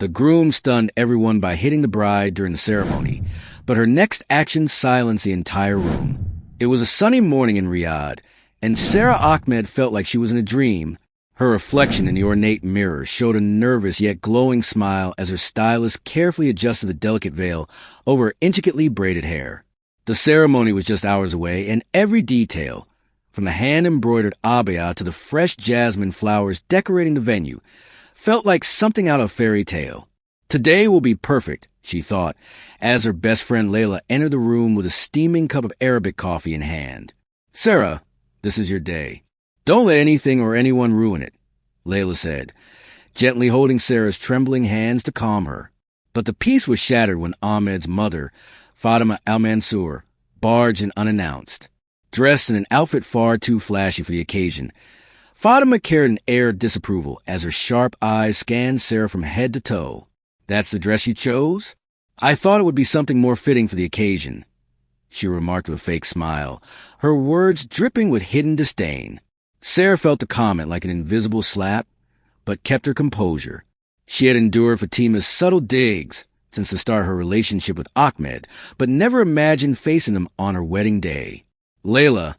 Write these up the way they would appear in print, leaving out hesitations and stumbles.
The groom stunned everyone by hitting the bride during the ceremony, but her next action silenced the entire room. It was a sunny morning in Riyadh, and Sarah Ahmed felt like she was in a dream. Her reflection in the ornate mirror showed a nervous yet glowing smile as her stylist carefully adjusted the delicate veil over her intricately braided hair. The ceremony was just hours away, and every detail, from the hand-embroidered abaya to the fresh jasmine flowers decorating the venue, felt like something out of a fairy tale. Today will be perfect, she thought, as her best friend Layla entered the room with a steaming cup of Arabic coffee in hand. "Sarah, this is your day. Don't let anything or anyone ruin it," Layla said, gently holding Sarah's trembling hands to calm her. But the peace was shattered when Ahmed's mother, Fatima al-Mansur, barged in unannounced. Dressed in an outfit far too flashy for the occasion, Fatima carried an air of disapproval as her sharp eyes scanned Sarah from head to toe. "That's the dress you chose? I thought it would be something more fitting for the occasion," she remarked with a fake smile, her words dripping with hidden disdain. Sarah felt the comment like an invisible slap, but kept her composure. She had endured Fatima's subtle digs since the start of her relationship with Ahmed, but never imagined facing them on her wedding day. Layla,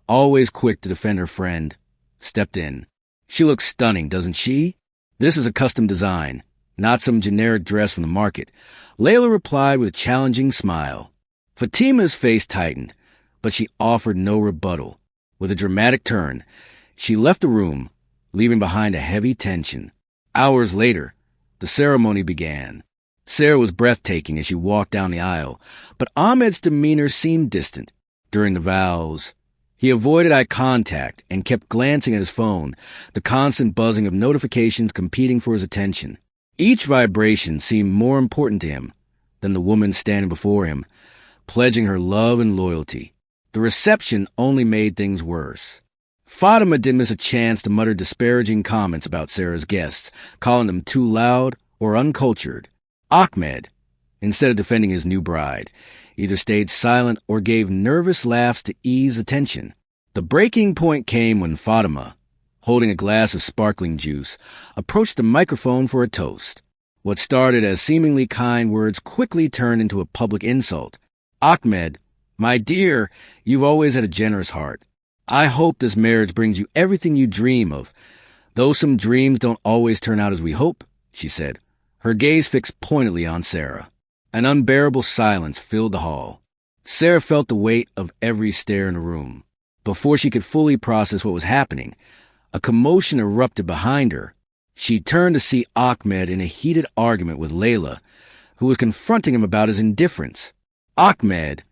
always quick to defend her friend, stepped in. "She looks stunning, doesn't she? This is a custom design, not some generic dress from the market," Layla replied with a challenging smile. Fatima's face tightened, but she offered no rebuttal. With a dramatic turn, she left the room, leaving behind a heavy tension. Hours later, the ceremony began. Sarah was breathtaking as she walked down the aisle, but Ahmed's demeanor seemed distant. During the vows, he avoided eye contact and kept glancing at his phone, the constant buzzing of notifications competing for his attention. Each vibration seemed more important to him than the woman standing before him, pledging her love and loyalty. The reception only made things worse. Fatima didn't miss a chance to mutter disparaging comments about Sarah's guests, calling them too loud or uncultured. Ahmed, instead of defending his new bride, either stayed silent or gave nervous laughs to ease the tension. The breaking point came when Fatima, holding a glass of sparkling juice, approached the microphone for a toast. What started as seemingly kind words quickly turned into a public insult. "Ahmed, my dear, you've always had a generous heart. I hope this marriage brings you everything you dream of, though some dreams don't always turn out as we hope," she said, her gaze fixed pointedly on Sarah. An unbearable silence filled the hall. Sarah felt the weight of every stare in the room. Before she could fully process what was happening, a commotion erupted behind her. She turned to see Ahmed in a heated argument with Layla, who was confronting him about his indifference. "Ahmed,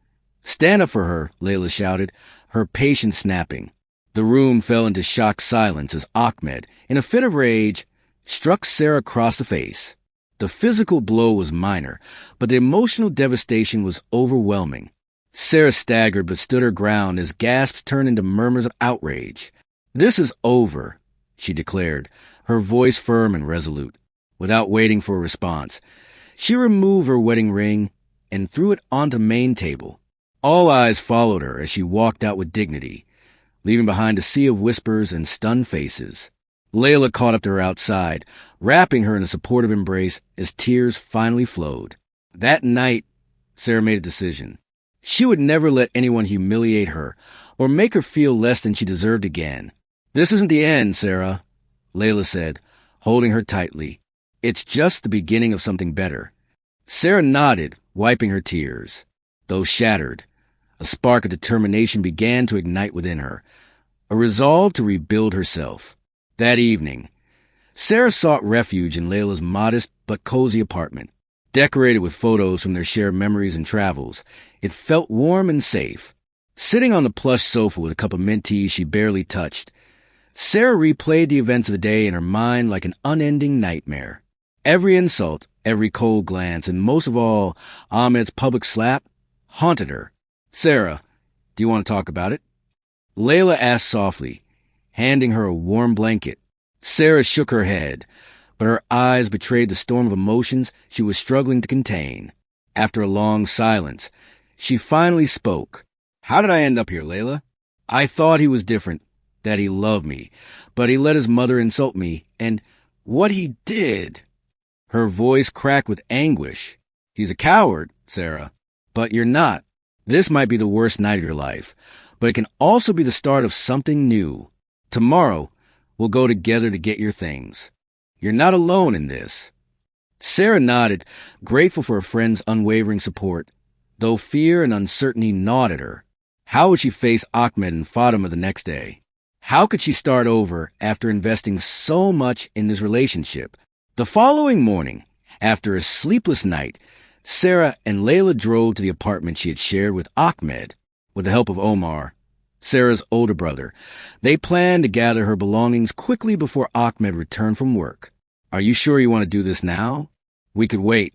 stand up for her," Layla shouted, her patience snapping. The room fell into shocked silence as Ahmed, in a fit of rage, struck Sarah across the face. The physical blow was minor, but the emotional devastation was overwhelming. Sarah staggered but stood her ground as gasps turned into murmurs of outrage. "This is over," she declared, her voice firm and resolute. Without waiting for a response, she removed her wedding ring and threw it onto the main table. All eyes followed her as she walked out with dignity, leaving behind a sea of whispers and stunned faces. Layla caught up to her outside, wrapping her in a supportive embrace as tears finally flowed. That night, Sarah made a decision. She would never let anyone humiliate her or make her feel less than she deserved again. "This isn't the end, Sarah," Layla said, holding her tightly. "It's just the beginning of something better." Sarah nodded, wiping her tears. Though shattered, a spark of determination began to ignite within her, a resolve to rebuild herself. That evening, Sarah sought refuge in Layla's modest but cozy apartment. Decorated with photos from their shared memories and travels, it felt warm and safe. Sitting on the plush sofa with a cup of mint tea she barely touched, Sarah replayed the events of the day in her mind like an unending nightmare. Every insult, every cold glance, and most of all, Ahmed's public slap, haunted her. "Sarah, do you want to talk about it?" Layla asked softly, handing her a warm blanket. Sarah shook her head, but her eyes betrayed the storm of emotions she was struggling to contain. After a long silence, she finally spoke. "How did I end up here, Layla? I thought he was different, that he loved me, but he let his mother insult me, and what he did..." Her voice cracked with anguish. He's a coward, Sarah. But you're not. This might be the worst night of your life, but it can also be the start of something new. Tomorrow, we'll go together to get your things. You're not alone in this. Sarah nodded, grateful for her friend's unwavering support, though fear and uncertainty gnawed at her. How would she face Ahmed and Fatima the next day? How could she start over after investing so much in this relationship? The following morning, after a sleepless night, Sarah and Layla drove to the apartment she had shared with Ahmed, with the help of Omar, Sarah's older brother. They planned to gather her belongings quickly before Ahmed returned from work. Are you sure you want to do this now? We could wait,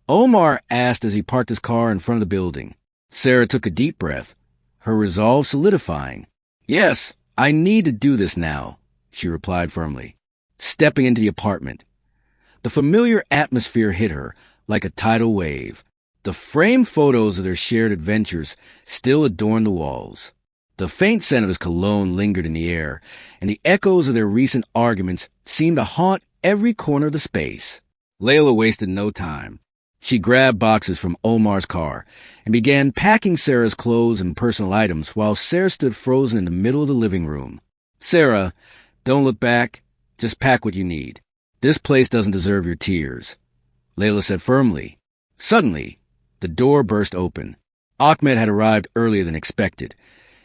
Omar asked as he parked his car in front of the building. Sarah took a deep breath, her resolve solidifying. Yes, I need to do this now, she replied firmly, stepping into the apartment. The familiar atmosphere hit her like a tidal wave. The framed photos of their shared adventures still adorned the walls. The faint scent of his cologne lingered in the air, and the echoes of their recent arguments seemed to haunt every corner of the space. Layla wasted no time. She grabbed boxes from Omar's car and began packing Sarah's clothes and personal items while Sarah stood frozen in the middle of the living room. Sarah, don't look back. Just pack what you need. This place doesn't deserve your tears, Layla said firmly. Suddenly, the door burst open. Ahmed had arrived earlier than expected,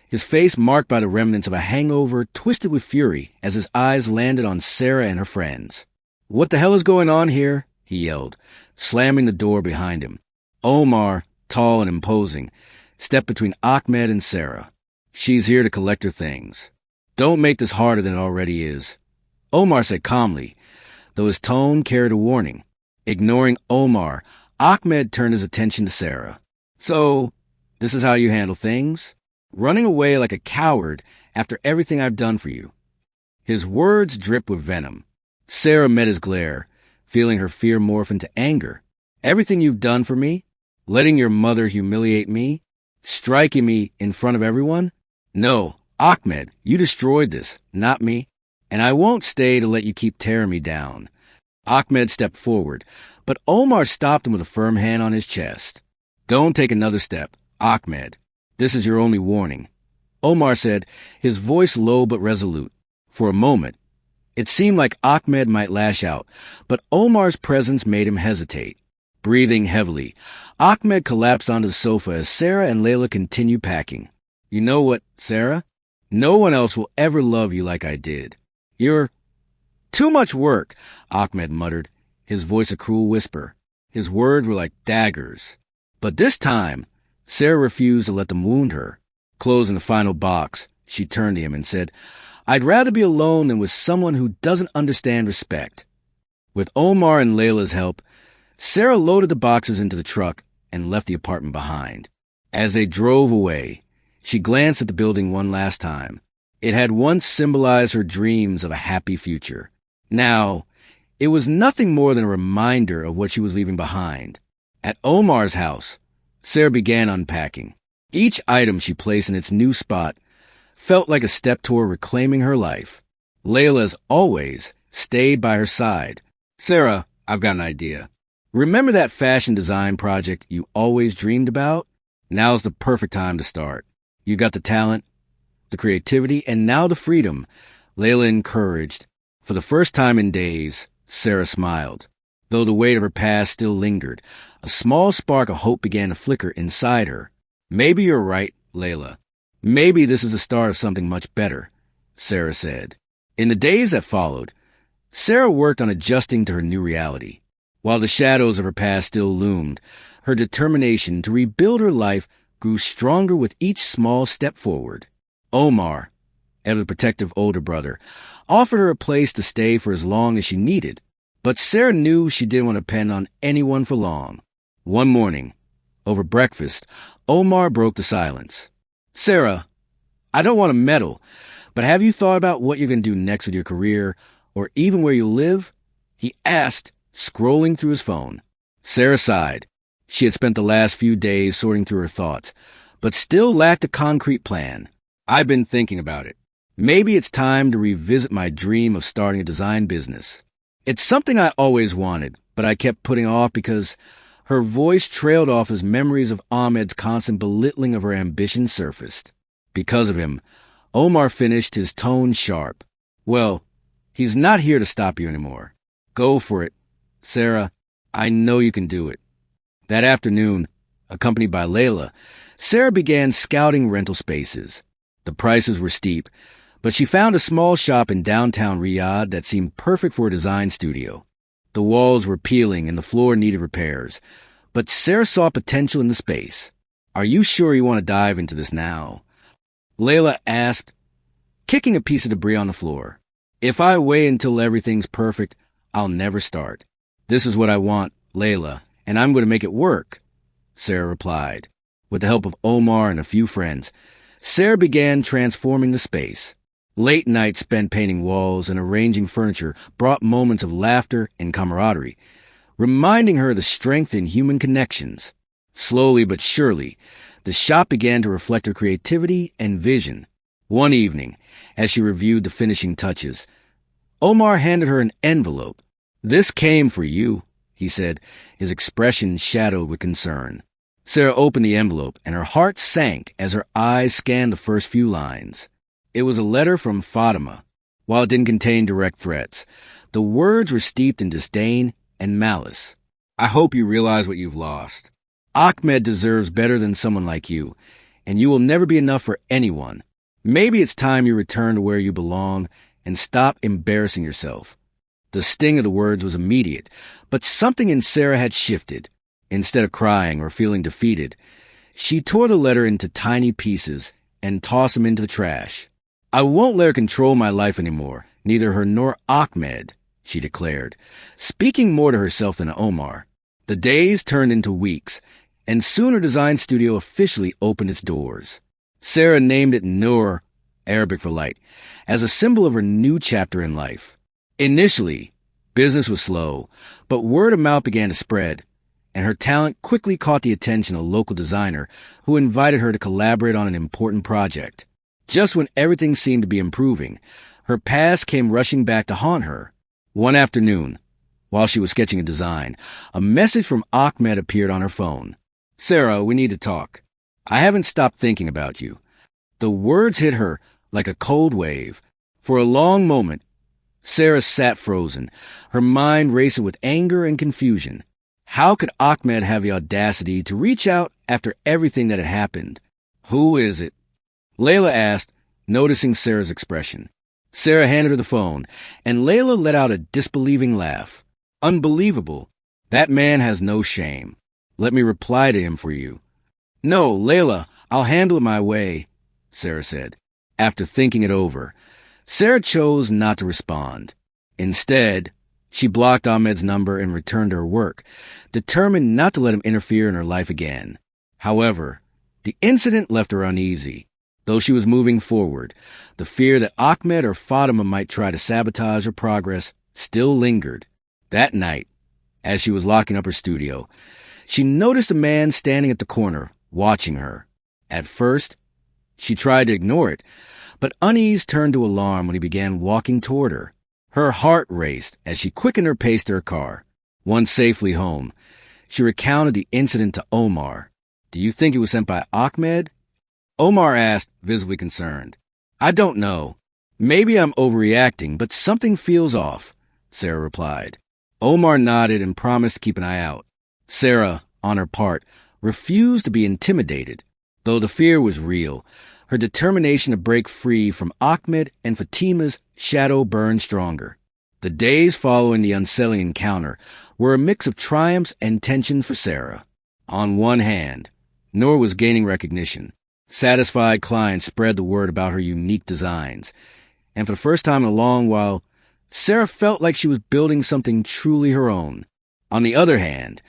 his face marked by the remnants of a hangover twisted with fury as his eyes landed on Sarah and her friends. What the hell is going on here? He yelled, slamming the door behind him. Omar, tall and imposing, stepped between Ahmed and Sarah. She's here to collect her things. Don't make this harder than it already is, Omar said calmly, though his tone carried a warning. Ignoring Omar, Ahmed turned his attention to Sarah. So, this is how you handle things? Running away like a coward after everything I've done for you. His words dripped with venom. Sarah met his glare, feeling her fear morph into anger. Everything you've done for me? Letting your mother humiliate me? Striking me in front of everyone? No, Ahmed, you destroyed this, not me. And I won't stay to let you keep tearing me down. Ahmed stepped forward, but Omar stopped him with a firm hand on his chest. Don't take another step, Ahmed. This is your only warning, Omar said, his voice low but resolute. For a moment, it seemed like Ahmed might lash out, but Omar's presence made him hesitate. Breathing heavily, Ahmed collapsed onto the sofa as Sarah and Layla continued packing. You know what, Sarah? No one else will ever love you like I did. You're too much work, Ahmed muttered, his voice a cruel whisper. His words were like daggers. But this time, Sarah refused to let them wound her. Closing the final box, she turned to him and said, I'd rather be alone than with someone who doesn't understand respect. With Omar and Layla's help, Sarah loaded the boxes into the truck and left the apartment behind. As they drove away, she glanced at the building one last time. It had once symbolized her dreams of a happy future. Now, it was nothing more than a reminder of what she was leaving behind. At Omar's house, Sarah began unpacking. Each item she placed in its new spot felt like a step toward reclaiming her life. Layla, as always, stayed by her side. Sarah, I've got an idea. Remember that fashion design project you always dreamed about? Now's the perfect time to start. You got the talent, the creativity, and now the freedom, Layla encouraged. For the first time in days, Sarah smiled. Though the weight of her past still lingered, a small spark of hope began to flicker inside her. Maybe you're right, Layla. Maybe this is the start of something much better, Sarah said. In the days that followed, Sarah worked on adjusting to her new reality. While the shadows of her past still loomed, her determination to rebuild her life grew stronger with each small step forward. Omar, ever protective older brother, offered her a place to stay for as long as she needed, but Sarah knew she didn't want to depend on anyone for long. One morning, over breakfast, Omar broke the silence. Sarah, I don't want to meddle, but have you thought about what you're going to do next with your career, or even where you live? He asked, scrolling through his phone. Sarah sighed. She had spent the last few days sorting through her thoughts, but still lacked a concrete plan. I've been thinking about it. Maybe it's time to revisit my dream of starting a design business. It's something I always wanted, but I kept putting off because her voice trailed off as memories of Ahmed's constant belittling of her ambition surfaced. Because of him, Omar finished, his tone sharp. Well, he's not here to stop you anymore. Go for it. Sarah, I know you can do it. That afternoon, accompanied by Layla, Sarah began scouting rental spaces. The prices were steep, but she found a small shop in downtown Riyadh that seemed perfect for a design studio. The walls were peeling and the floor needed repairs, but Sarah saw potential in the space. Are you sure you want to dive into this now? Layla asked, kicking a piece of debris on the floor. If I wait until everything's perfect, I'll never start. This is what I want, Layla, and I'm going to make it work, Sarah replied. With the help of Omar and a few friends, Sarah began transforming the space. Late nights spent painting walls and arranging furniture brought moments of laughter and camaraderie, reminding her of the strength in human connections. Slowly but surely, the shop began to reflect her creativity and vision. One evening, as she reviewed the finishing touches, Omar handed her an envelope. This came for you, he said, his expression shadowed with concern. Sarah opened the envelope, and her heart sank as her eyes scanned the first few lines. It was a letter from Fatima. While it didn't contain direct threats, the words were steeped in disdain and malice. I hope you realize what you've lost. Ahmed deserves better than someone like you, and you will never be enough for anyone. Maybe it's time you return to where you belong and stop embarrassing yourself. The sting of the words was immediate, but something in Sarah had shifted. Instead of crying or feeling defeated, she tore the letter into tiny pieces and tossed them into the trash. I won't let her control my life anymore, neither her nor Ahmed, she declared, speaking more to herself than to Omar. The days turned into weeks, and soon her design studio officially opened its doors. Sarah named it Noor, Arabic for light, as a symbol of her new chapter in life. Initially, business was slow, but word of mouth began to spread, and her talent quickly caught the attention of a local designer who invited her to collaborate on an important project. Just when everything seemed to be improving, her past came rushing back to haunt her. One afternoon, while she was sketching a design, a message from Ahmed appeared on her phone. Sarah, we need to talk. I haven't stopped thinking about you. The words hit her like a cold wave. For a long moment, Sarah sat frozen, her mind racing with anger and confusion. How could Ahmed have the audacity to reach out after everything that had happened? Who is it? Layla asked, noticing Sarah's expression. Sarah handed her the phone, and Layla let out a disbelieving laugh. Unbelievable. That man has no shame. Let me reply to him for you. No, Layla, I'll handle it my way, Sarah said. After thinking it over, Sarah chose not to respond. Instead, she blocked Ahmed's number and returned to her work, determined not to let him interfere in her life again. However, the incident left her uneasy. Though she was moving forward, the fear that Ahmed or Fatima might try to sabotage her progress still lingered. That night, as she was locking up her studio, she noticed a man standing at the corner, watching her. At first, she tried to ignore it, but unease turned to alarm when he began walking toward her. Her heart raced as she quickened her pace to her car. Once safely home, she recounted the incident to Omar. Do you think it was sent by Ahmed? Omar asked, visibly concerned. I don't know. Maybe I'm overreacting, but something feels off, Sarah replied. Omar nodded and promised to keep an eye out. Sarah, on her part, refused to be intimidated. Though the fear was real, her determination to break free from Ahmed and Fatima's shadow burned stronger. The days following the unsettling encounter were a mix of triumphs and tension for Sarah. On one hand, Noor was gaining recognition. Satisfied clients spread the word about her unique designs, and for the first time in a long while, Sarah felt like she was building something truly her own. On the other hand,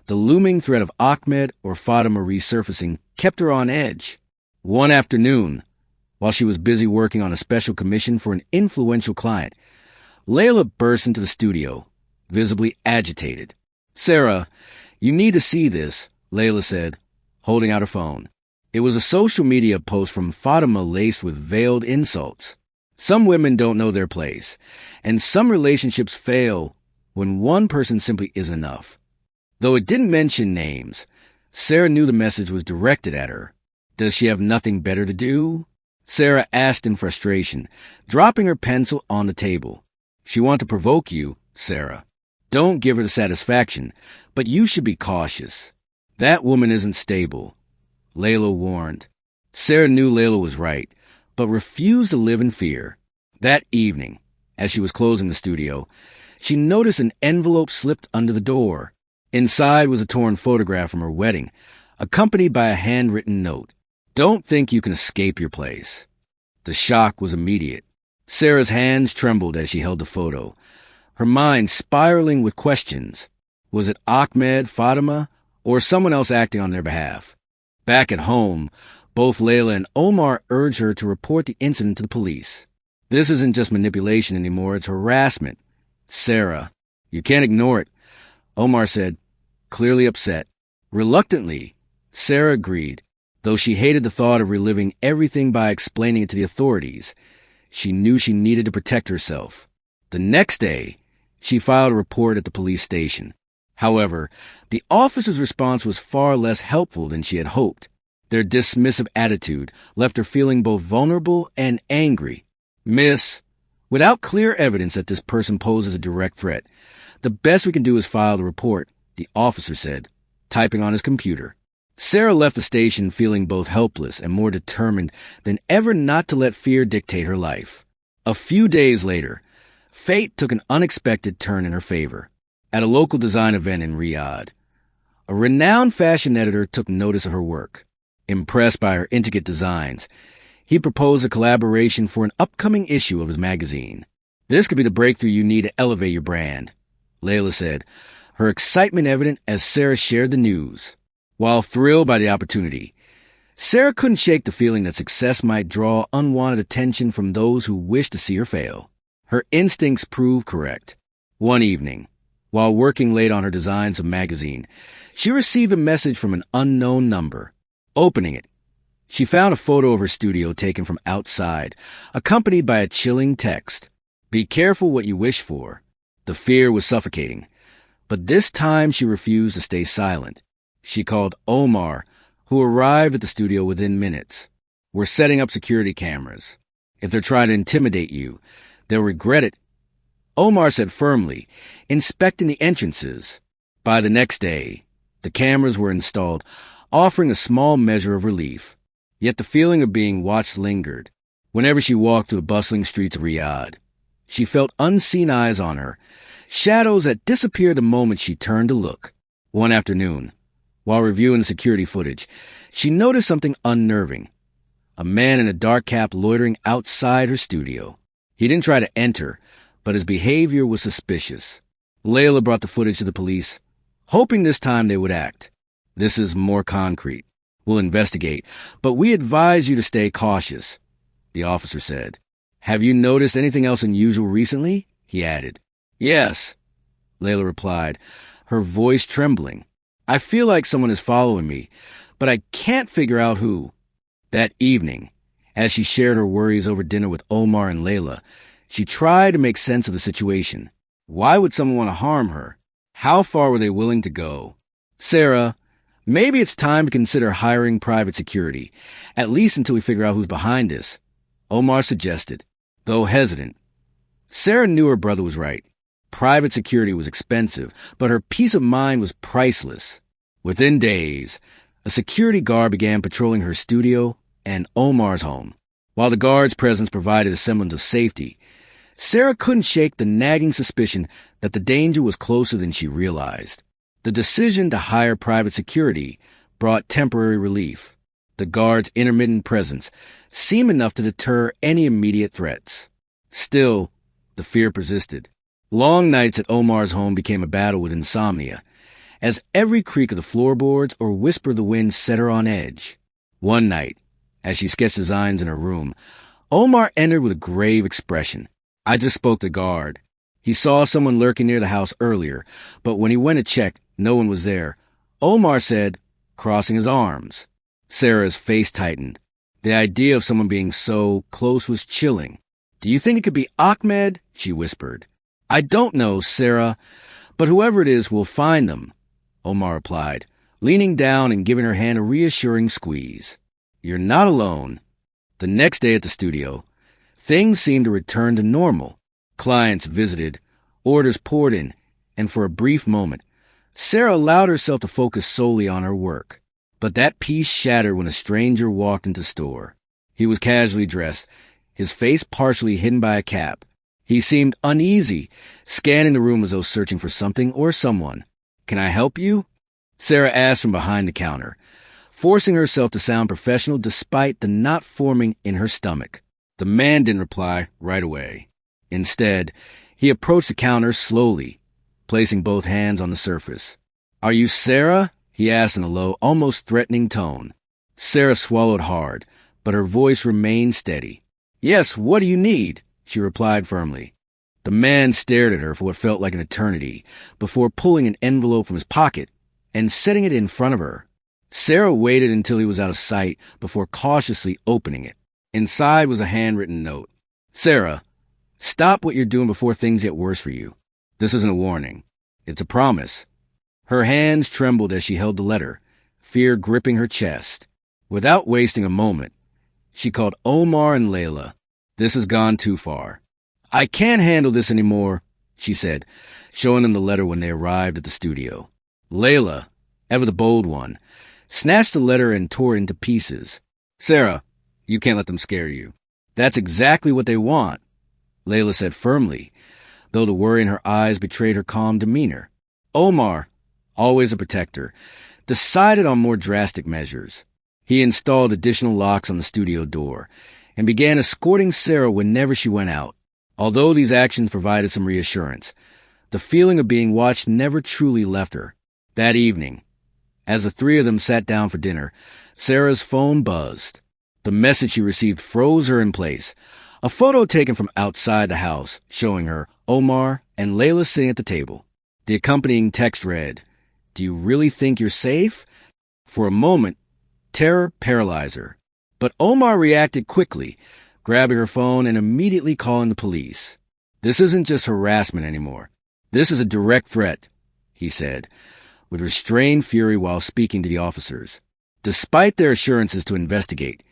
the looming threat of Ahmed or Fatima resurfacing kept her on edge. One afternoon, while she was busy working on a special commission for an influential client, Layla burst into the studio, visibly agitated. Sarah, you need to see this, Layla said, holding out her phone. It was a social media post from Fatima laced with veiled insults. Some women don't know their place, and some relationships fail when one person simply isn't enough. Though it didn't mention names, Sarah knew the message was directed at her. Does she have nothing better to do? Sarah asked in frustration, dropping her pencil on the table. She wants to provoke you, Sarah. Don't give her the satisfaction, but you should be cautious. That woman isn't stable, Layla warned. Sarah knew Layla was right, but refused to live in fear. That evening, as she was closing the studio, she noticed an envelope slipped under the door. Inside was a torn photograph from her wedding, accompanied by a handwritten note. Don't think you can escape your place. The shock was immediate. Sarah's hands trembled as she held the photo, her mind spiraling with questions. Was it Ahmed, Fatima, or someone else acting on their behalf? Back at home, both Layla and Omar urged her to report the incident to the police. This isn't just manipulation anymore, it's harassment. Sarah, you can't ignore it, Omar said, clearly upset. Reluctantly, Sarah agreed, though she hated the thought of reliving everything by explaining it to the authorities. She knew she needed to protect herself. The next day, she filed a report at the police station. However, the officer's response was far less helpful than she had hoped. Their dismissive attitude left her feeling both vulnerable and angry. Miss, without clear evidence that this person poses a direct threat, the best we can do is file the report, the officer said, typing on his computer. Sarah left the station feeling both helpless and more determined than ever not to let fear dictate her life. A few days later, fate took an unexpected turn in her favor. At a local design event in Riyadh, a renowned fashion editor took notice of her work. Impressed by her intricate designs, he proposed a collaboration for an upcoming issue of his magazine. This could be the breakthrough you need to elevate your brand, Layla said, her excitement evident as Sarah shared the news. While thrilled by the opportunity, Sarah couldn't shake the feeling that success might draw unwanted attention from those who wished to see her fail. Her instincts proved correct. One evening, while working late on her designs of magazine, she received a message from an unknown number. Opening it, she found a photo of her studio taken from outside, accompanied by a chilling text. Be careful what you wish for. The fear was suffocating, but this time she refused to stay silent. She called Omar, who arrived at the studio within minutes. We're setting up security cameras. If they're trying to intimidate you, they'll regret it, Omar said firmly, inspecting the entrances. By the next day, the cameras were installed, offering a small measure of relief. Yet the feeling of being watched lingered. Whenever she walked through the bustling streets of Riyadh, she felt unseen eyes on her, shadows that disappeared the moment she turned to look. One afternoon, while reviewing the security footage, she noticed something unnerving. A man in a dark cap loitering outside her studio. He didn't try to enter, but his behavior was suspicious. Layla brought the footage to the police, hoping this time they would act. This is more concrete. We'll investigate, but we advise you to stay cautious, the officer said. Have you noticed anything else unusual recently? He added. Yes, Layla replied, her voice trembling. I feel like someone is following me, but I can't figure out who. That evening, as she shared her worries over dinner with Omar and Layla, she tried to make sense of the situation. Why would someone want to harm her? How far were they willing to go? Sarah, maybe it's time to consider hiring private security, at least until we figure out who's behind this, Omar suggested, though hesitant. Sarah knew her brother was right. Private security was expensive, but her peace of mind was priceless. Within days, a security guard began patrolling her studio and Omar's home. While the guard's presence provided a semblance of safety, Sarah couldn't shake the nagging suspicion that the danger was closer than she realized. The decision to hire private security brought temporary relief. The guard's intermittent presence seemed enough to deter any immediate threats. Still, the fear persisted. Long nights at Omar's home became a battle with insomnia, as every creak of the floorboards or whisper of the wind set her on edge. One night, as she sketched designs in her room, Omar entered with a grave expression. I just spoke to the guard. He saw someone lurking near the house earlier, but when he went to check, no one was there. Omar said, crossing his arms. Sarah's face tightened. The idea of someone being so close was chilling. Do you think it could be Ahmed? She whispered. I don't know, Sarah, but whoever it is will find them, Omar replied, leaning down and giving her hand a reassuring squeeze. You're not alone. The next day at the studio, things seemed to return to normal. Clients visited, orders poured in, and for a brief moment, Sarah allowed herself to focus solely on her work. But that peace shattered when a stranger walked into the store. He was casually dressed, his face partially hidden by a cap. He seemed uneasy, scanning the room as though searching for something or someone. Can I help you? Sarah asked from behind the counter, forcing herself to sound professional despite the knot forming in her stomach. The man didn't reply right away. Instead, he approached the counter slowly, placing both hands on the surface. Are you Sarah? He asked in a low, almost threatening tone. Sarah swallowed hard, but her voice remained steady. Yes, what do you need? She replied firmly. The man stared at her for what felt like an eternity before pulling an envelope from his pocket and setting it in front of her. Sarah waited until he was out of sight before cautiously opening it. Inside was a handwritten note. Sarah, stop what you're doing before things get worse for you. This isn't a warning. It's a promise. Her hands trembled as she held the letter, fear gripping her chest. Without wasting a moment, she called Omar and Layla. This has gone too far. I can't handle this anymore, she said, showing them the letter when they arrived at the studio. Layla, ever the bold one, snatched the letter and tore it into pieces. Sarah, you can't let them scare you. That's exactly what they want, Layla said firmly, though the worry in her eyes betrayed her calm demeanor. Omar, always a protector, decided on more drastic measures. He installed additional locks on the studio door and began escorting Sarah whenever she went out. Although these actions provided some reassurance, the feeling of being watched never truly left her. That evening, as the three of them sat down for dinner, Sarah's phone buzzed. The message she received froze her in place. A photo taken from outside the house showing her, Omar, and Layla sitting at the table. The accompanying text read, Do you really think you're safe? For a moment, terror paralyzed her. But Omar reacted quickly, grabbing her phone and immediately calling the police. This isn't just harassment anymore. This is a direct threat, he said, with restrained fury while speaking to the officers. Despite their assurances to investigate,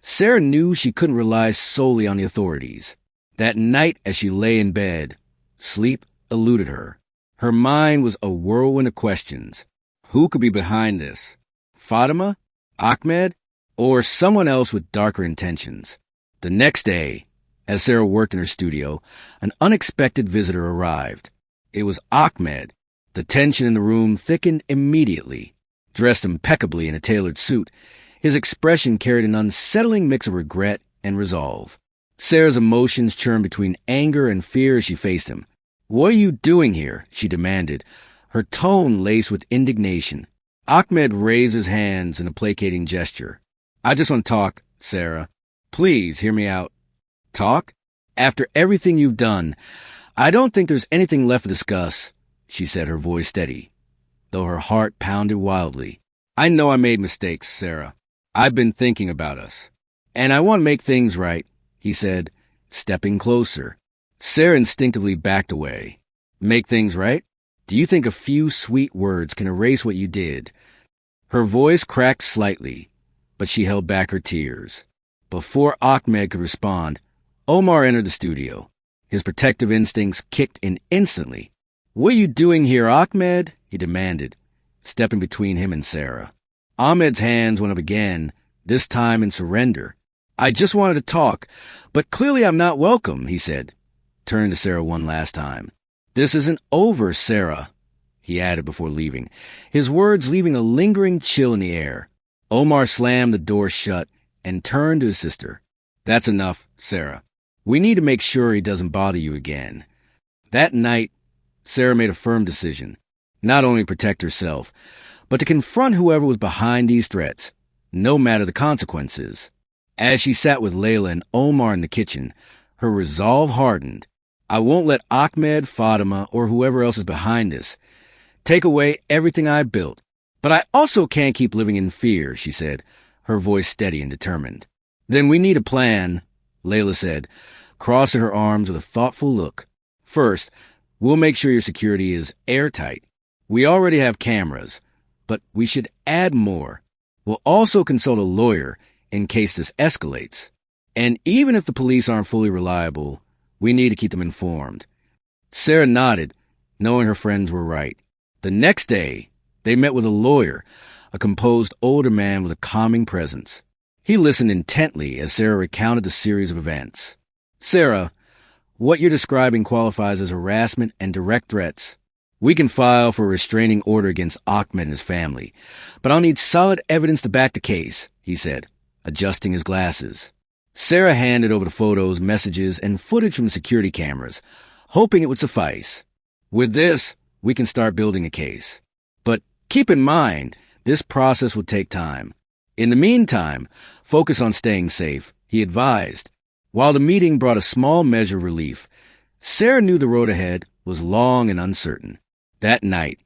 Sarah knew she couldn't rely solely on the authorities. That night as she lay in bed, sleep eluded her. Her mind was a whirlwind of questions. Who could be behind this? Fatima? Ahmed? Or someone else with darker intentions? The next day, as Sarah worked in her studio, an unexpected visitor arrived. It was Ahmed. The tension in the room thickened immediately. Dressed impeccably in a tailored suit, his expression carried an unsettling mix of regret and resolve. Sarah's emotions churned between anger and fear as she faced him. What are you doing here? She demanded, her tone laced with indignation. Ahmed raised his hands in a placating gesture. I just want to talk, Sarah. Please hear me out. Talk? After everything you've done, I don't think there's anything left to discuss, she said, her voice steady, though her heart pounded wildly. I know I made mistakes, Sarah. I've been thinking about us. And I want to make things right, he said, stepping closer. Sarah instinctively backed away. Make things right? Do you think a few sweet words can erase what you did? Her voice cracked slightly, but she held back her tears. Before Ahmed could respond, Omar entered the studio. His protective instincts kicked in instantly. What are you doing here, Ahmed? He demanded, stepping between him and Sarah. Ahmed's hands went up again, this time in surrender. I just wanted to talk, but clearly I'm not welcome, he said, turning to Sarah one last time. This isn't over, Sarah, he added before leaving, his words leaving a lingering chill in the air. Omar slammed the door shut and turned to his sister. That's enough, Sarah. We need to make sure he doesn't bother you again. That night, Sarah made a firm decision, not only to protect herself, but to confront whoever was behind these threats, no matter the consequences. As she sat with Layla and Omar in the kitchen, her resolve hardened. I won't let Ahmed, Fatima, or whoever else is behind this take away everything I built. But I also can't keep living in fear, she said, her voice steady and determined. Then we need a plan, Layla said, crossing her arms with a thoughtful look. First, We'll make sure your security is airtight. We already have cameras, but we should add more. We'll also consult a lawyer in case this escalates. And even if the police aren't fully reliable, we need to keep them informed. Sarah nodded, knowing her friends were right. The next day, they met with a lawyer, a composed older man with a calming presence. He listened intently as Sarah recounted the series of events. Sarah, what you're describing qualifies as harassment and direct threats. We can file for a restraining order against Ahmed and his family, but I'll need solid evidence to back the case, he said, adjusting his glasses. Sarah handed over the photos, messages, and footage from the security cameras, hoping it would suffice. With this, we can start building a case. But keep in mind, this process will take time. In the meantime, focus on staying safe, he advised. While the meeting brought a small measure of relief, Sarah knew the road ahead was long and uncertain. That night,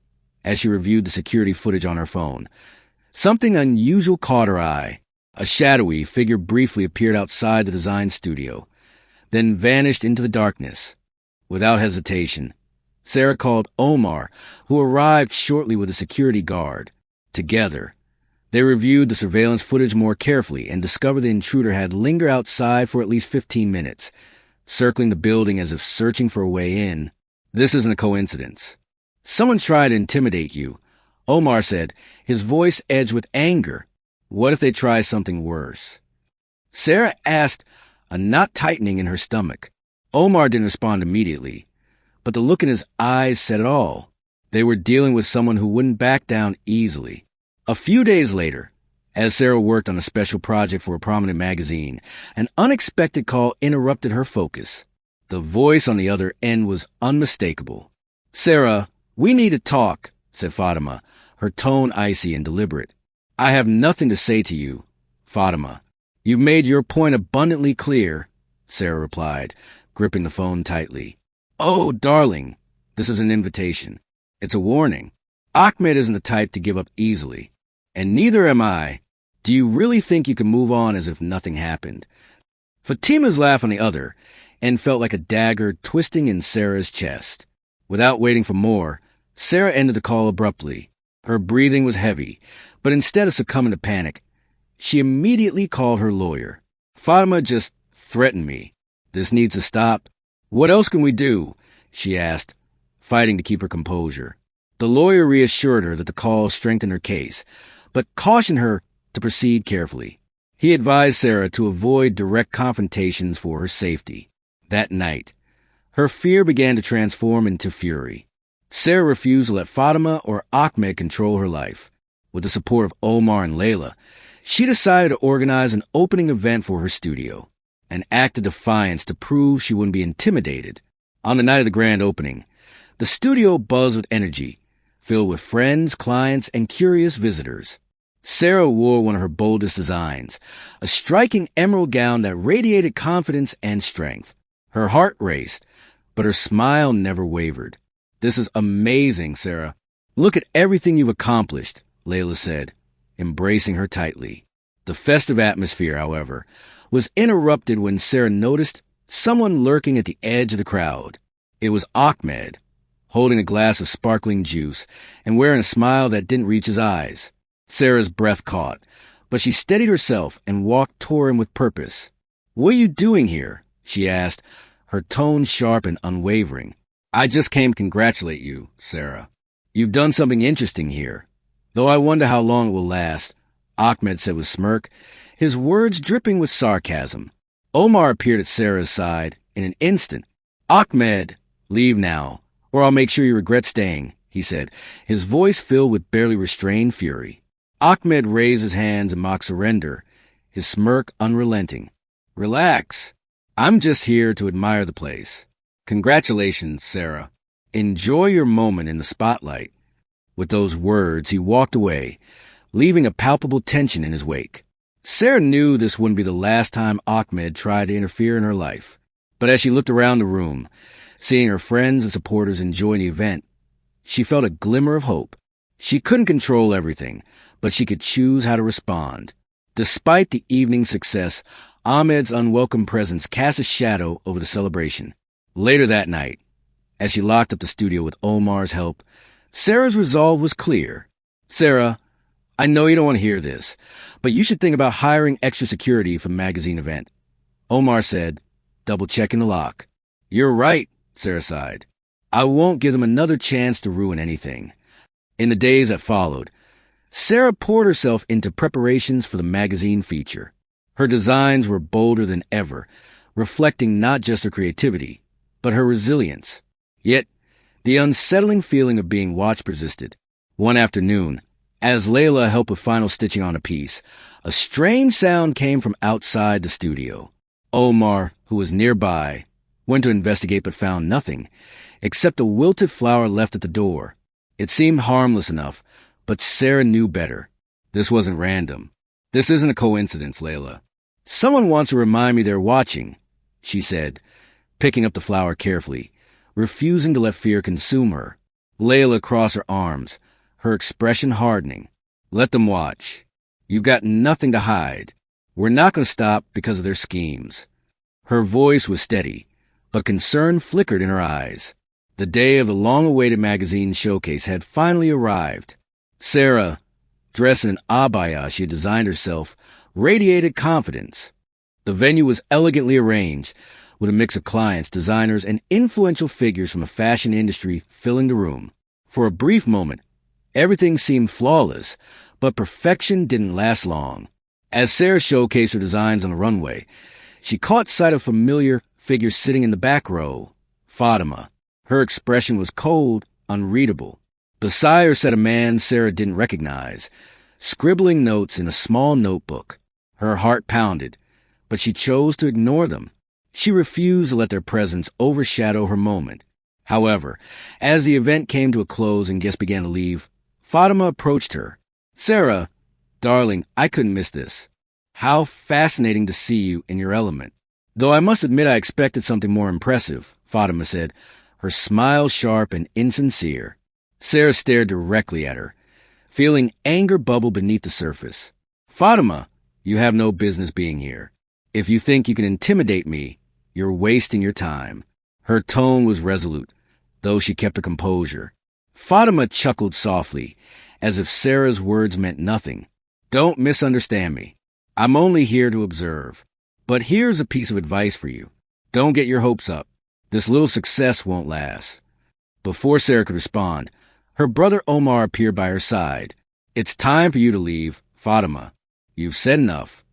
as she reviewed the security footage on her phone, something unusual caught her eye. A shadowy figure briefly appeared outside the design studio, then vanished into the darkness. Without hesitation, Sarah called Omar, who arrived shortly with a security guard. Together, they reviewed the surveillance footage more carefully and discovered the intruder had lingered outside for at least 15 minutes, circling the building as if searching for a way in. This isn't a coincidence. Someone tried to intimidate you, Omar said, his voice edged with anger. What if they try something worse? Sarah asked, a knot tightening in her stomach. Omar didn't respond immediately, but the look in his eyes said it all. They were dealing with someone who wouldn't back down easily. A few days later, as Sarah worked on a special project for a prominent magazine, an unexpected call interrupted her focus. The voice on the other end was unmistakable. Sarah, we need to talk, said Fatima, her tone icy and deliberate. I have nothing to say to you, Fatima. You've made your point abundantly clear, Sarah replied, gripping the phone tightly. Oh, darling, this is an invitation. It's a warning. Ahmed isn't the type to give up easily, and neither am I. Do you really think you can move on as if nothing happened? Fatima's laugh on the other end felt like a dagger twisting in Sarah's chest. Without waiting for more, Sarah ended the call abruptly. Her breathing was heavy, but instead of succumbing to panic, she immediately called her lawyer. Fatima just threatened me. This needs to stop. What else can we do? She asked, fighting to keep her composure. The lawyer reassured her that the call strengthened her case, but cautioned her to proceed carefully. He advised Sarah to avoid direct confrontations for her safety. That night, her fear began to transform into fury. Sarah refused to let Fatima or Ahmed control her life. With the support of Omar and Layla, she decided to organize an opening event for her studio, an act of defiance to prove she wouldn't be intimidated. On the night of the grand opening, the studio buzzed with energy, filled with friends, clients, and curious visitors. Sarah wore one of her boldest designs, a striking emerald gown that radiated confidence and strength. Her heart raced, but her smile never wavered. This is amazing, Sarah. Look at everything you've accomplished, Layla said, embracing her tightly. The festive atmosphere, however, was interrupted when Sarah noticed someone lurking at the edge of the crowd. It was Ahmed, holding a glass of sparkling juice and wearing a smile that didn't reach his eyes. Sarah's breath caught, but she steadied herself and walked toward him with purpose. What are you doing here? She asked, her tone sharp and unwavering. I just came to congratulate you, Sarah. You've done something interesting here. Though I wonder how long it will last, Ahmed said with a smirk, his words dripping with sarcasm. Omar appeared at Sarah's side in an instant. Ahmed, leave now, or I'll make sure you regret staying, he said, his voice filled with barely restrained fury. Ahmed raised his hands in mock surrender, his smirk unrelenting. Relax. I'm just here to admire the place. Congratulations, Sarah. Enjoy your moment in the spotlight. With those words, he walked away, leaving a palpable tension in his wake. Sarah knew this wouldn't be the last time Ahmed tried to interfere in her life. But as she looked around the room, seeing her friends and supporters enjoying the event, she felt a glimmer of hope. She couldn't control everything, but she could choose how to respond. Despite the evening's success, Ahmed's unwelcome presence cast a shadow over the celebration. Later that night, As she locked up the studio with Omar's help, Sarah's resolve was clear. "Sarah, I know you don't want to hear this, but you should think about hiring extra security for the magazine event." Omar said, double-checking the lock. "You're right," Sarah sighed. "I won't give them another chance to ruin anything." In the days that followed, Sarah poured herself into preparations for the magazine feature. Her designs were bolder than ever, reflecting not just her creativity, but her resilience. Yet, the unsettling feeling of being watched persisted. One afternoon, as Layla helped with final stitching on a piece, a strange sound came from outside the studio. Omar, who was nearby, went to investigate but found nothing, except a wilted flower left at the door. It seemed harmless enough, but Sarah knew better. This wasn't random. "This isn't a coincidence, Layla. Someone wants to remind me they're watching," she said, picking up the flower carefully, refusing to let fear consume her. Layla crossed her arms, her expression hardening. "Let them watch. You've got nothing to hide. We're not going to stop because of their schemes." Her voice was steady, but concern flickered in her eyes. The day of the long-awaited magazine showcase had finally arrived. Sarah, dressed in an abaya she had designed herself, radiated confidence. The venue was elegantly arranged, with a mix of clients, designers, and influential figures from the fashion industry filling the room. For a brief moment, everything seemed flawless, but perfection didn't last long. As Sarah showcased her designs on the runway, she caught sight of a familiar figure sitting in the back row, Fatima. Her expression was cold, unreadable. Beside her sat a man Sarah didn't recognize, scribbling notes in a small notebook. Her heart pounded, but she chose to ignore them. She refused to let their presence overshadow her moment. However, as the event came to a close and guests began to leave, Fatima approached her. "Sarah, darling, I couldn't miss this. How fascinating to see you in your element." "Though I must admit I expected something more impressive," Fatima said, her smile sharp and insincere. Sarah stared directly at her, feeling anger bubble beneath the surface. "Fatima, you have no business being here. If you think you can intimidate me, you're wasting your time." Her tone was resolute, though she kept her composure. Fatima chuckled softly, as if Sarah's words meant nothing. "Don't misunderstand me. I'm only here to observe. But here's a piece of advice for you. Don't get your hopes up. This little success won't last." Before Sarah could respond, her brother Omar appeared by her side. "It's time for you to leave, Fatima. You've said enough."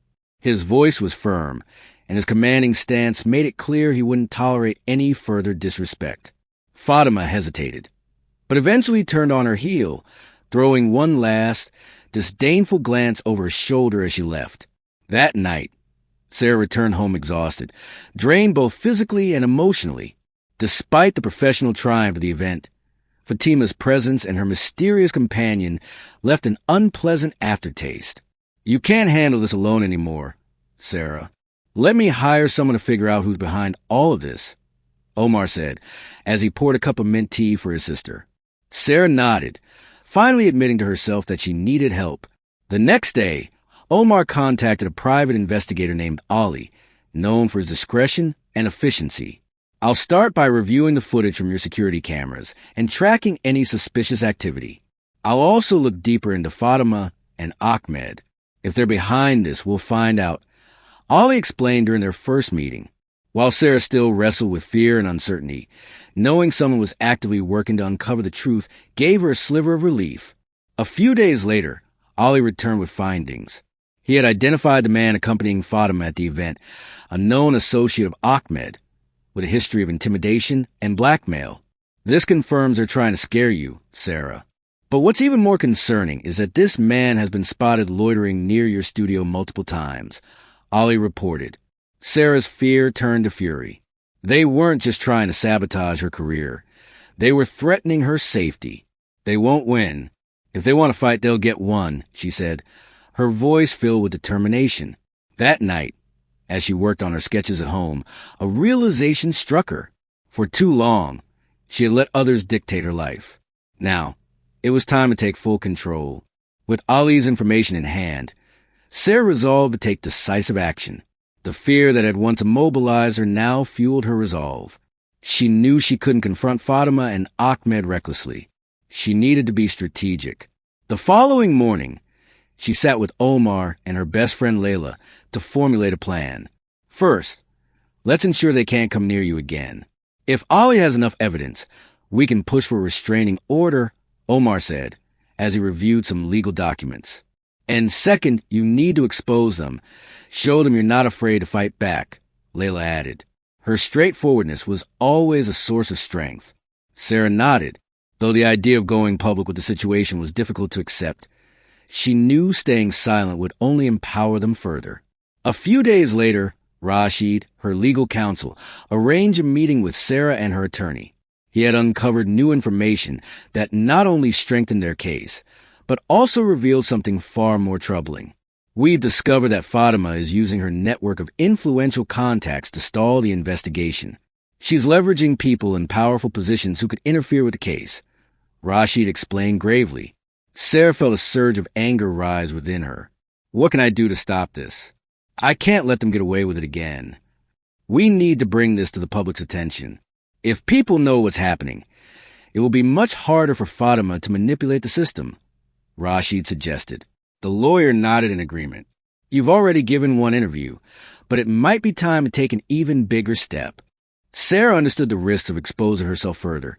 His voice was firm, and his commanding stance made it clear he wouldn't tolerate any further disrespect. Fatima hesitated, but eventually turned on her heel, throwing one last, disdainful glance over her shoulder as she left. That night, Sarah returned home exhausted, drained both physically and emotionally. Despite the professional triumph of the event, Fatima's presence and her mysterious companion left an unpleasant aftertaste. "You can't handle this alone anymore, Sarah. Let me hire someone to figure out who's behind all of this," Omar said, as he poured a cup of mint tea for his sister. Sarah nodded, finally admitting to herself that she needed help. The next day, Omar contacted a private investigator named Ali, known for his discretion and efficiency. "I'll start by reviewing the footage from your security cameras and tracking any suspicious activity. I'll also look deeper into Fatima and Ahmed. If they're behind this, we'll find out," Ali explained during their first meeting. While Sarah still wrestled with fear and uncertainty, knowing someone was actively working to uncover the truth gave her a sliver of relief. A few days later, Ali returned with findings. He had identified the man accompanying Fatima at the event, a known associate of Ahmed, with a history of intimidation and blackmail. "This confirms they're trying to scare you, Sarah. But what's even more concerning is that this man has been spotted loitering near your studio multiple times," Ali reported. Sarah's fear turned to fury. They weren't just trying to sabotage her career. They were threatening her safety. "They won't win. If they want to fight, they'll get one," she said, her voice filled with determination. That night, as she worked on her sketches at home, a realization struck her. For too long, she had let others dictate her life. Now, it was time to take full control. With Ali's information in hand, Sarah resolved to take decisive action. The fear that had once immobilized her now fueled her resolve. She knew she couldn't confront Fatima and Ahmed recklessly. She needed to be strategic. The following morning, she sat with Omar and her best friend Layla to formulate a plan. First, let's ensure they can't come near you again. If Ali has enough evidence, we can push for a restraining order, Omar said, as he reviewed some legal documents. And second, you need to expose them. Show them you're not afraid to fight back, Layla added. Her straightforwardness was always a source of strength. Sarah nodded, though the idea of going public with the situation was difficult to accept. She knew staying silent would only empower them further. A few days later, Rashid, her legal counsel, arranged a meeting with Sarah and her attorney. He had uncovered new information that not only strengthened their case, but also revealed something far more troubling. We've discovered that Fatima is using her network of influential contacts to stall the investigation. She's leveraging people in powerful positions who could interfere with the case, Rashid explained gravely. Sarah felt a surge of anger rise within her. What can I do to stop this? I can't let them get away with it again. We need to bring this to the public's attention. If people know what's happening, it will be much harder for Fatima to manipulate the system, Rashid suggested. The lawyer nodded in agreement. You've already given one interview, but it might be time to take an even bigger step. Sarah understood the risks of exposing herself further,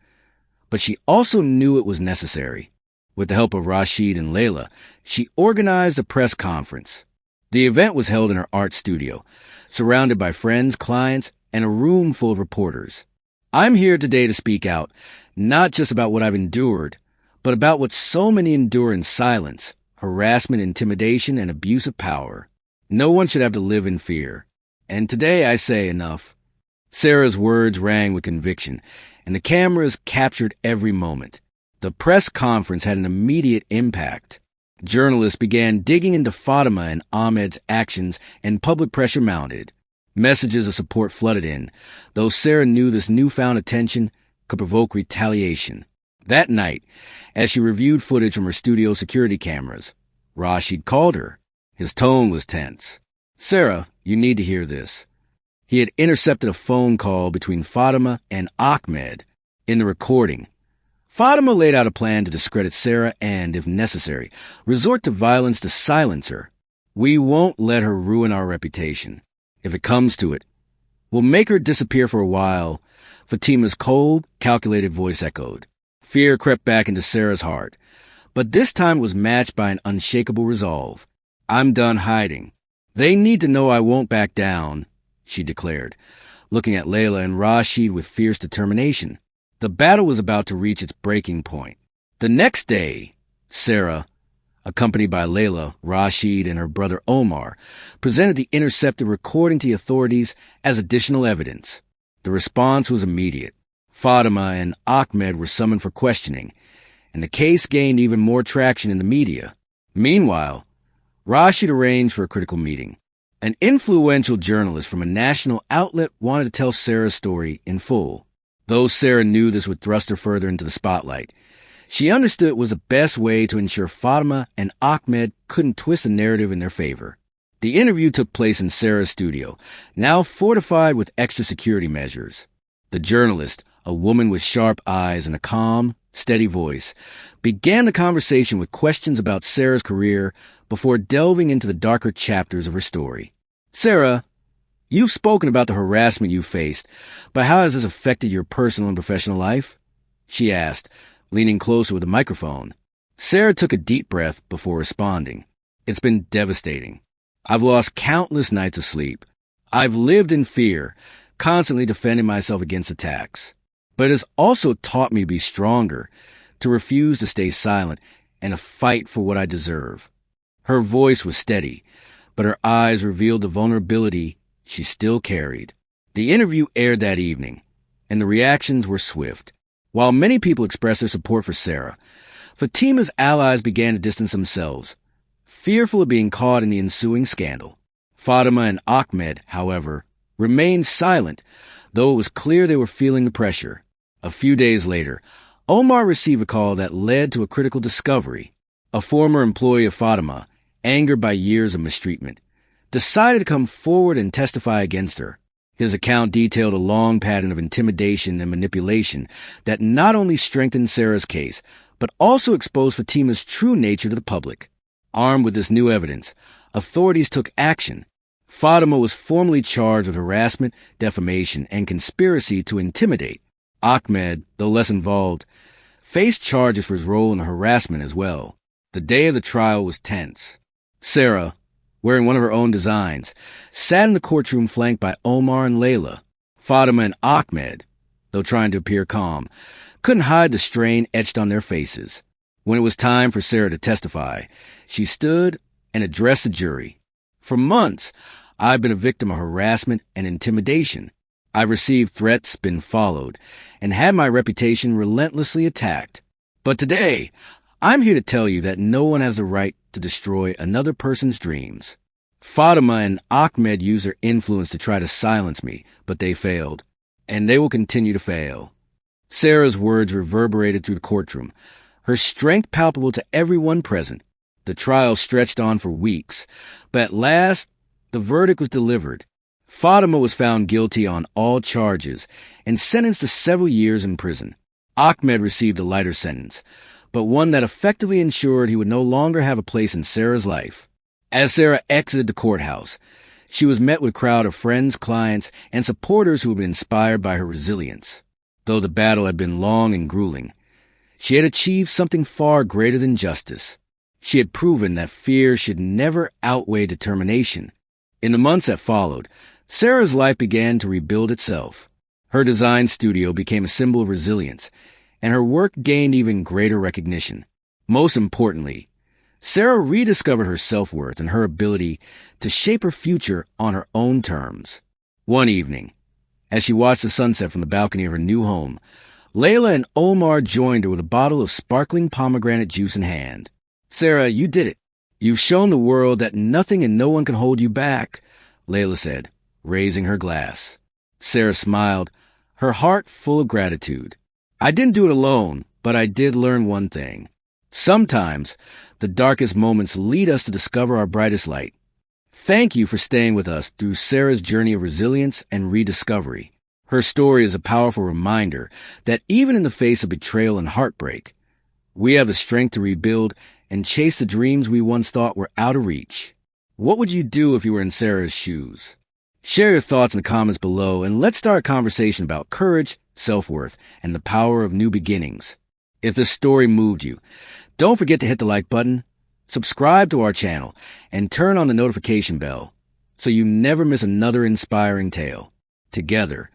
but she also knew it was necessary. With the help of Rashid and Layla, she organized a press conference. The event was held in her art studio, surrounded by friends, clients, and a room full of reporters. I'm here today to speak out, not just about what I've endured, but about what so many endure in silence: harassment, intimidation, and abuse of power. No one should have to live in fear. And today I say enough. Sarah's words rang with conviction, and the cameras captured every moment. The press conference had an immediate impact. Journalists began digging into Fatima and Ahmed's actions, and public pressure mounted. Messages of support flooded in, though Sarah knew this newfound attention could provoke retaliation. That night, as she reviewed footage from her studio security cameras, Rashid called her. His tone was tense. Sarah, you need to hear this. He had intercepted a phone call between Fatima and Ahmed. In the recording, Fatima laid out a plan to discredit Sarah and, if necessary, resort to violence to silence her. We won't let her ruin our reputation. If it comes to it, we'll make her disappear for a while. Fatima's cold, calculated voice echoed. Fear crept back into Sarah's heart, but this time it was matched by an unshakable resolve. I'm done hiding. They need to know I won't back down, she declared, looking at Layla and Rashid with fierce determination. The battle was about to reach its breaking point. The next day, Sarah, accompanied by Layla, Rashid, and her brother Omar, presented the intercepted recording to the authorities as additional evidence. The response was immediate. Fatima and Ahmed were summoned for questioning, and the case gained even more traction in the media. Meanwhile, Rashid arranged for a critical meeting. An influential journalist from a national outlet wanted to tell Sarah's story in full. Though Sarah knew this would thrust her further into the spotlight, she understood it was the best way to ensure Fatima and Ahmed couldn't twist the narrative in their favor. The interview took place in Sarah's studio, now fortified with extra security measures. The journalist, a woman with sharp eyes and a calm, steady voice, began the conversation with questions about Sarah's career before delving into the darker chapters of her story. Sarah, you've spoken about the harassment you faced, but how has this affected your personal and professional life? She asked, leaning closer with the microphone. Sarah took a deep breath before responding. It's been devastating. I've lost countless nights of sleep. I've lived in fear, constantly defending myself against attacks. But it has also taught me to be stronger, to refuse to stay silent, and to fight for what I deserve. Her voice was steady, but her eyes revealed the vulnerability she still carried. The interview aired that evening, and the reactions were swift. While many people expressed their support for Sarah, Fatima's allies began to distance themselves, fearful of being caught in the ensuing scandal. Fatima and Ahmed, however, remained silent, though it was clear they were feeling the pressure. A few days later, Omar received a call that led to a critical discovery. A former employee of Fatima, angered by years of mistreatment, decided to come forward and testify against her. His account detailed a long pattern of intimidation and manipulation that not only strengthened Sarah's case, but also exposed Fatima's true nature to the public. Armed with this new evidence, authorities took action. Fatima was formally charged with harassment, defamation, and conspiracy to intimidate. Ahmed, though less involved, faced charges for his role in the harassment as well. The day of the trial was tense. Sarah, wearing one of her own designs, sat in the courtroom flanked by Omar and Layla. Fatima and Ahmed, though trying to appear calm, couldn't hide the strain etched on their faces. When it was time for Sarah to testify, she stood and addressed the jury. For months, I've been a victim of harassment and intimidation. I've received threats, been followed, and had my reputation relentlessly attacked. But today, I'm here to tell you that no one has the right to destroy another person's dreams. Fatima and Ahmed used their influence to try to silence me, but they failed, and they will continue to fail. Sarah's words reverberated through the courtroom, her strength palpable to everyone present. The trial stretched on for weeks, but at last, the verdict was delivered. Fatima was found guilty on all charges and sentenced to several years in prison. Ahmed received a lighter sentence, but one that effectively ensured he would no longer have a place in Sarah's life. As Sarah exited the courthouse, she was met with a crowd of friends, clients, and supporters who had been inspired by her resilience. Though the battle had been long and grueling, she had achieved something far greater than justice. She had proven that fear should never outweigh determination. In the months that followed, Sarah's life began to rebuild itself. Her design studio became a symbol of resilience, and her work gained even greater recognition. Most importantly, Sarah rediscovered her self-worth and her ability to shape her future on her own terms. One evening, as she watched the sunset from the balcony of her new home, Layla and Omar joined her with a bottle of sparkling pomegranate juice in hand. "Sarah, you did it. You've shown the world that nothing and no one can hold you back," Layla said, raising her glass. Sarah smiled, her heart full of gratitude. "I didn't do it alone, but I did learn one thing. Sometimes, the darkest moments lead us to discover our brightest light. Thank you for staying with us through Sarah's journey of resilience and rediscovery. Her story is a powerful reminder that even in the face of betrayal and heartbreak, we have the strength to rebuild and chase the dreams we once thought were out of reach. What would you do if you were in Sarah's shoes? Share your thoughts in the comments below, and let's start a conversation about courage, self-worth, and the power of new beginnings. If this story moved you, don't forget to hit the like button, subscribe to our channel, and turn on the notification bell so you never miss another inspiring tale. Together,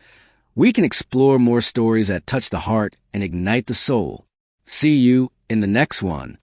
we can explore more stories that touch the heart and ignite the soul. See you in the next one.